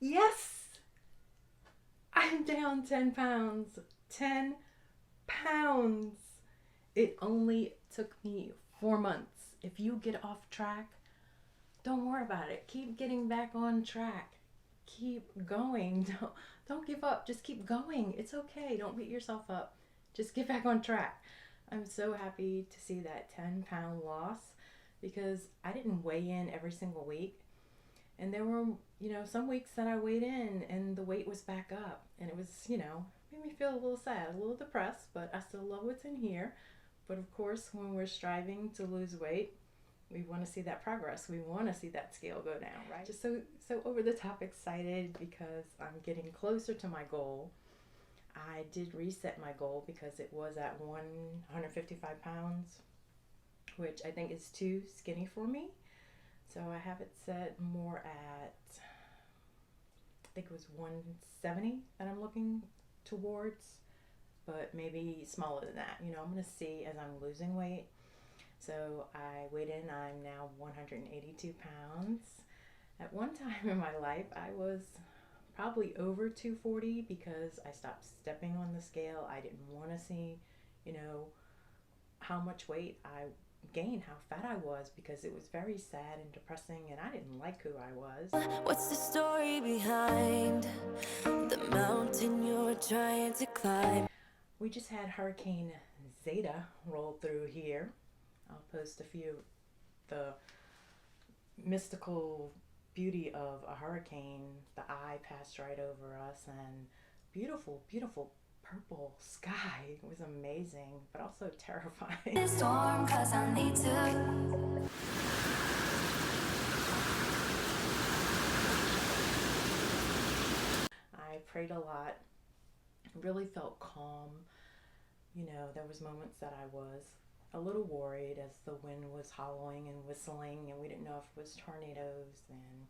Yes, I'm down 10 pounds. 10 pounds. It only took me 4 months. If you get off track, don't worry about it. Keep getting back on track. Keep going. Don't give up. Just keep going. It's okay. Don't beat yourself up. Just get back on track. I'm so happy to see that 10-pound loss because I didn't weigh in every single week. And there were, some weeks that I weighed in and the weight was back up. And it was, made me feel a little sad, a little depressed, but I still love what's in here. But of course, when we're striving to lose weight, we want to see that progress. We want to see that scale go down, right? Just so over the top excited because I'm getting closer to my goal. I did reset my goal because it was at 155 pounds, which I think is too skinny for me. So I have it set more at, I think it was 170 that I'm looking towards, but maybe smaller than that. I'm going to see as I'm losing weight. So I weighed in, I'm now 182 pounds. At one time in my life, I was probably over 240 because I stopped stepping on the scale. I didn't want to see, how much weight I gained, how fat I was, because it was very sad and depressing and I didn't like who I was. What's the story behind the mountain you're trying to climb? We just had Hurricane Zeta roll through here. I'll post a few of the mystical beauty of a hurricane. The eye passed right over us and beautiful, beautiful purple sky. It was amazing, but also terrifying. Storm, 'cause I need to. I prayed a lot, really felt calm. There was moments that I was a little worried as the wind was howling and whistling and we didn't know if it was tornadoes, and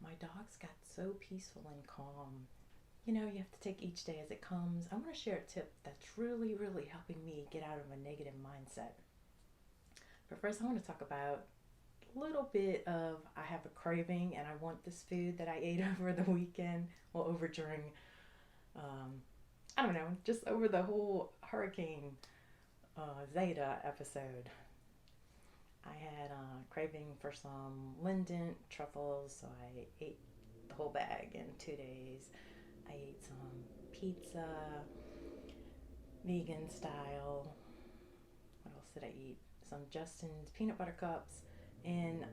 my dogs got so peaceful and calm. You have to take each day as it comes. I want to share a tip that's really, really helping me get out of a negative mindset. But first, I want to talk about a little bit of I have a craving and I want this food that I ate over the weekend, well, over during, I don't know, just over the whole Hurricane Zeta episode. I had a craving for some linden truffles, so I ate the whole bag in 2 days. I ate some pizza, vegan style. What else did I eat? Some Justin's peanut butter cups. And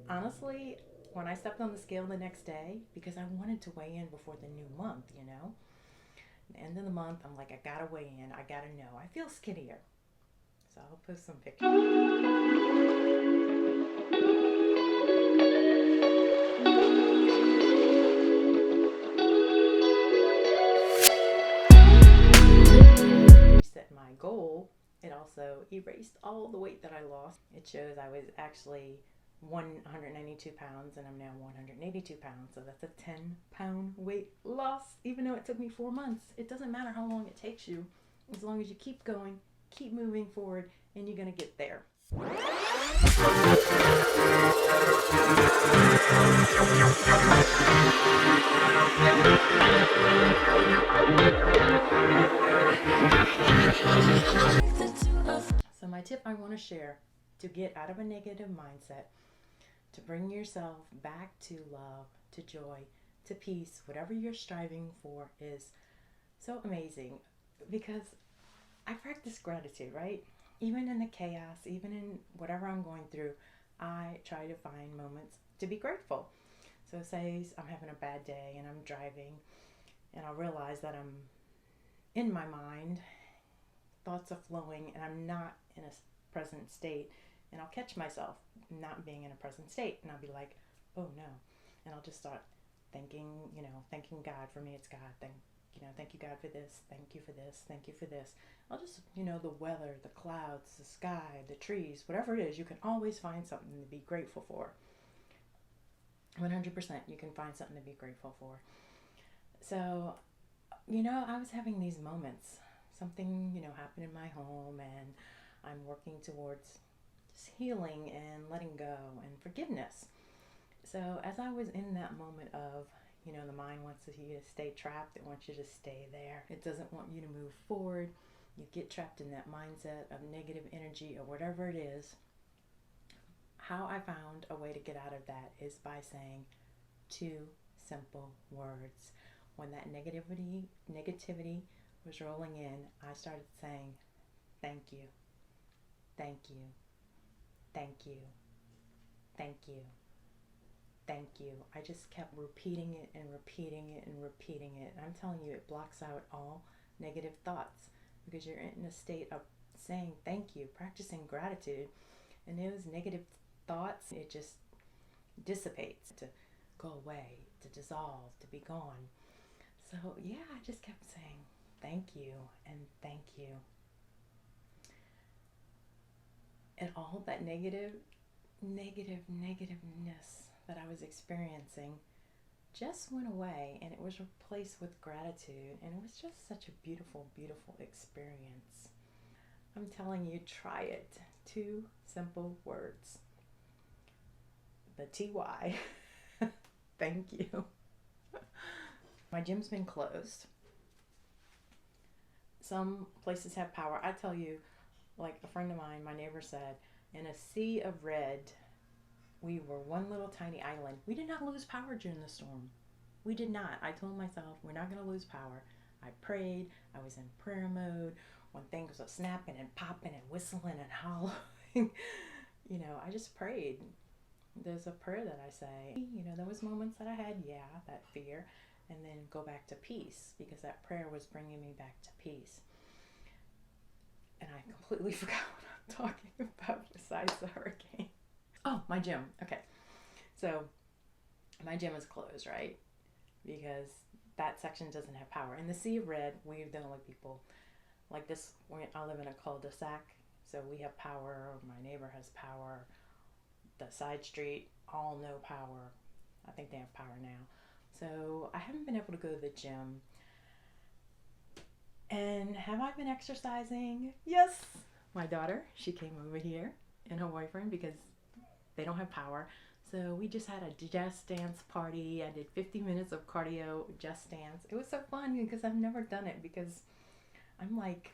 honestly, when I stepped on the scale the next day, because I wanted to weigh in before the new month, the end of the month, I'm like, I gotta weigh in. I gotta know. I feel skinnier. So I'll post some pictures. Reset my goal. It also erased all the weight that I lost. It shows I was actually 192 pounds and I'm now 182 pounds. So that's a 10-pound weight loss, even though it took me 4 months. It doesn't matter how long it takes you, as long as you keep going, keep moving forward, and you're going to get there. So my tip I want to share to get out of a negative mindset, to bring yourself back to love, to joy, to peace, whatever you're striving for is so amazing, because I practice gratitude, right? Even in the chaos, even in whatever I'm going through, I try to find moments to be grateful. So say I'm having a bad day and I'm driving and I'll realize that I'm in my mind, thoughts are flowing and I'm not in a present state, and I'll catch myself not being in a present state and I'll be like, oh no. And I'll just start thanking God. For me, it's God. Thank you, God, for this. Thank you for this. Thank you for this. I'll just, the weather, the clouds, the sky, the trees, whatever it is, you can always find something to be grateful for. 100% you can find something to be grateful for. So, I was having these moments. Something, happened in my home, and I'm working towards healing and letting go and forgiveness. So as I was in that moment of, You know, the mind wants you to stay trapped. It wants you to stay there. It doesn't want you to move forward. You get trapped in that mindset of negative energy or whatever it is. How I found a way to get out of that is by saying 2 simple words. When that negativity was rolling in, I started saying, thank you, thank you, thank you, thank you, thank you. I just kept repeating it and repeating it and repeating it. I'm telling you, it blocks out all negative thoughts because you're in a state of saying thank you, practicing gratitude, and those negative thoughts, it just dissipates, to go away, to dissolve, to be gone. So yeah, I just kept saying thank you and thank you. And all that negativeness that I was experiencing just went away, and it was replaced with gratitude, and it was just such a beautiful, beautiful experience. I'm telling you, try it. 2 simple words. The TY. Thank you. My gym's been closed. Some places have power. I tell you, like a friend of mine, my neighbor said, in a sea of red, we were one little tiny island. We did not lose power during the storm. We did not. I told myself, we're not going to lose power. I prayed. I was in prayer mode when things were snapping and popping and whistling and hollering. You know, I just prayed. There's a prayer that I say. You know, there was moments that I had, that fear, and then go back to peace, because that prayer was bringing me back to peace. And I completely forgot what I'm talking about besides the hurricane. Oh, my gym. Okay. So my gym is closed, right? Because that section doesn't have power. In the Sea of Red, we're the only people like this. I live in a cul-de-sac, so we have power. My neighbor has power. The side street, all no power. I think they have power now. So I haven't been able to go to the gym. And have I been exercising? Yes. My daughter, she came over here and her boyfriend because they don't have power. So we just had a just dance party. I did 50 minutes of cardio just dance. It was so fun because I've never done it, because I'm like,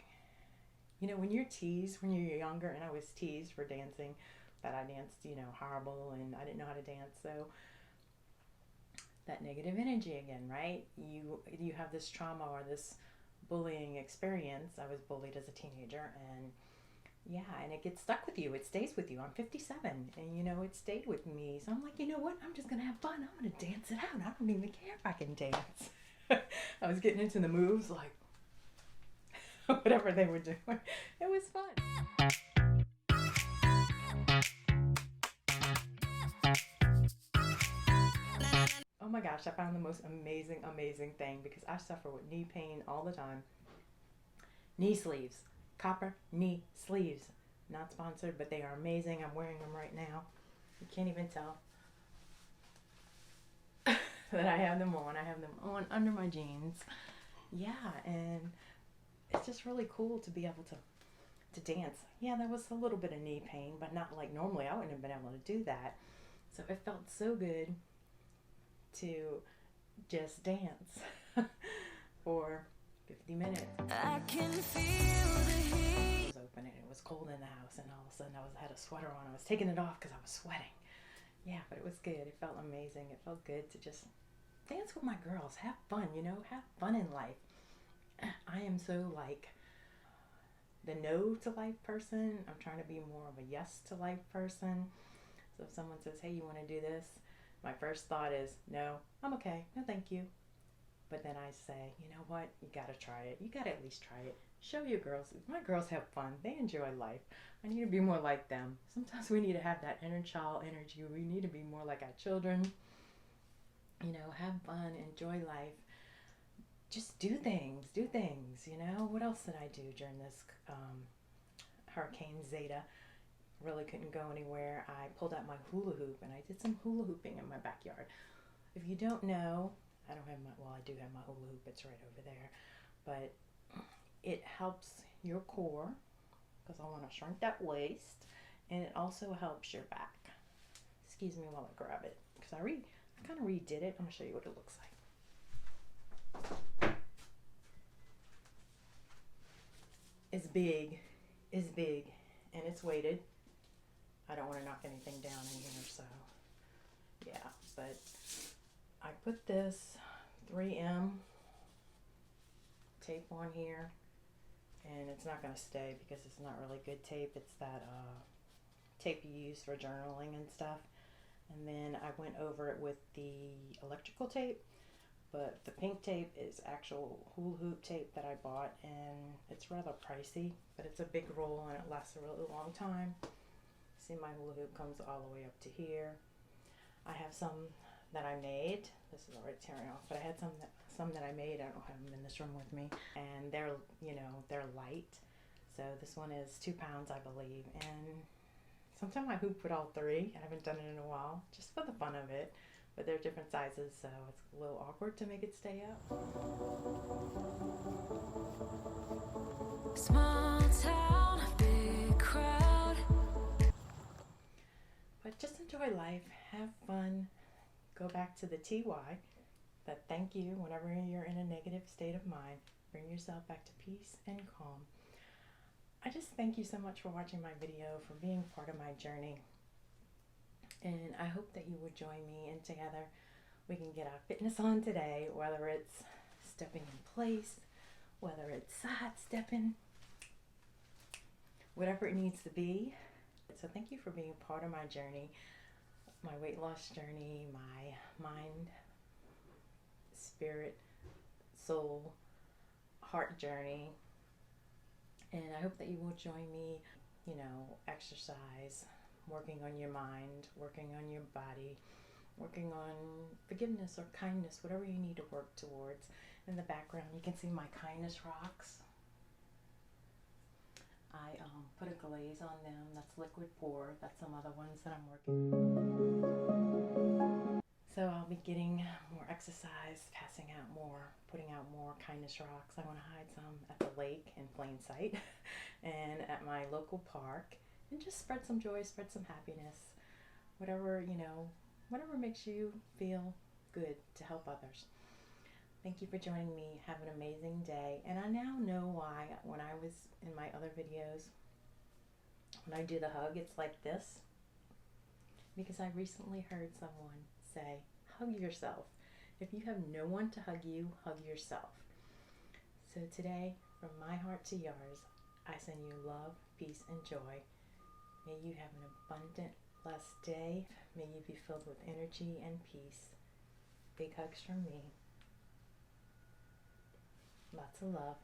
you know, when you're teased when you're younger, and I was teased for dancing, that I danced, you know, horrible and I didn't know how to dance. So that negative energy again, right? You have this trauma or this bullying experience. I was bullied as a teenager, and and it gets stuck with you. It stays with you. I'm 57, and you know, it stayed with me. So I'm like, you know what? I'm just gonna have fun. I'm gonna dance it out. I don't even care if I can dance. I was getting into the moves, like whatever they were doing. It was fun. Oh my gosh, I found the most amazing thing, because I suffer with knee pain all the time. Knee sleeves. Copper knee sleeves. Not sponsored, but they are amazing. I'm wearing them right now. You can't even tell that I have them on. I have them on under my jeans. Yeah, and it's just really cool to be able to dance. Yeah, there was a little bit of knee pain, but not like normally I wouldn't have been able to do that. So it felt so good to just dance for 50 minutes. I can feel the heat. It was open and it was cold in the house, and all of a sudden I had a sweater on. I was taking it off because I was sweating. Yeah, but it was good. It felt amazing. It felt good to just dance with my girls. Have fun, you know, have fun in life. I am so like the no to life person. I'm trying to be more of a yes to life person. So if someone says, hey, you want to do this? My first thought is, no, I'm okay. No, thank you. But then I say, you know what? You got to try it. You got to at least try it. Show your girls. My girls have fun. They enjoy life. I need to be more like them. Sometimes we need to have that inner child energy. We need to be more like our children. You know, have fun, enjoy life. Just do things, you know. What else did I do during this Hurricane Zeta? Really couldn't go anywhere. I pulled out my hula hoop and I did some hula hooping in my backyard. If you don't know, I don't have my, well, I do have my hula hoop. It's right over there. But it helps your core, because I want to shrink that waist, and it also helps your back. Excuse me while I grab it, because I kind of redid it. I'm going to show you what it looks like. is big, and it's weighted. I don't want to knock anything down in here, so yeah, but I put this 3M tape on here, and it's not going to stay because it's not really good tape. It's that tape you use for journaling and stuff. And then I went over it with the electrical tape, but the pink tape is actual hula hoop tape that I bought, and it's rather pricey, but it's a big roll and it lasts a really long time. See, my hula hoop comes all the way up to here. I have some that I made. This is already tearing off, but I had some that I made. I don't have them in this room with me, and they're, you know, they're light. So this one is 2 pounds, I believe, and sometimes I hoop with all 3. I haven't done it in a while, just for the fun of it. But they're different sizes, so it's a little awkward to make it stay up. Small town, big crowd. But just enjoy life, have fun, go back to the TY, that thank you whenever you're in a negative state of mind. Bring yourself back to peace and calm. I just thank you so much for watching my video, for being part of my journey. And I hope that you would join me, and together we can get our fitness on today, whether it's stepping in place, whether it's side stepping, whatever it needs to be. So thank you for being part of my journey, my weight loss journey, my mind, spirit, soul, heart journey. And I hope that you will join me, you know, exercise, working on your mind, working on your body, working on forgiveness or kindness, whatever you need to work towards. In the background, you can see my kindness rocks. I put a glaze on them. That's liquid pour. That's some other ones that I'm working. So I'll be getting more exercise, passing out more, putting out more kindness rocks. I want to hide some at the lake in plain sight and at my local park, and just spread some joy, spread some happiness, whatever, you know, whatever makes you feel good to help others. Thank you for joining me. Have an amazing day. And I now know why when I was in my other videos, when I do the hug, it's like this. Because I recently heard someone say, hug yourself. If you have no one to hug yourself. So today, from my heart to yours, I send you love, peace, and joy. May you have an abundant, blessed day. May you be filled with energy and peace. Big hugs from me. Lots of love.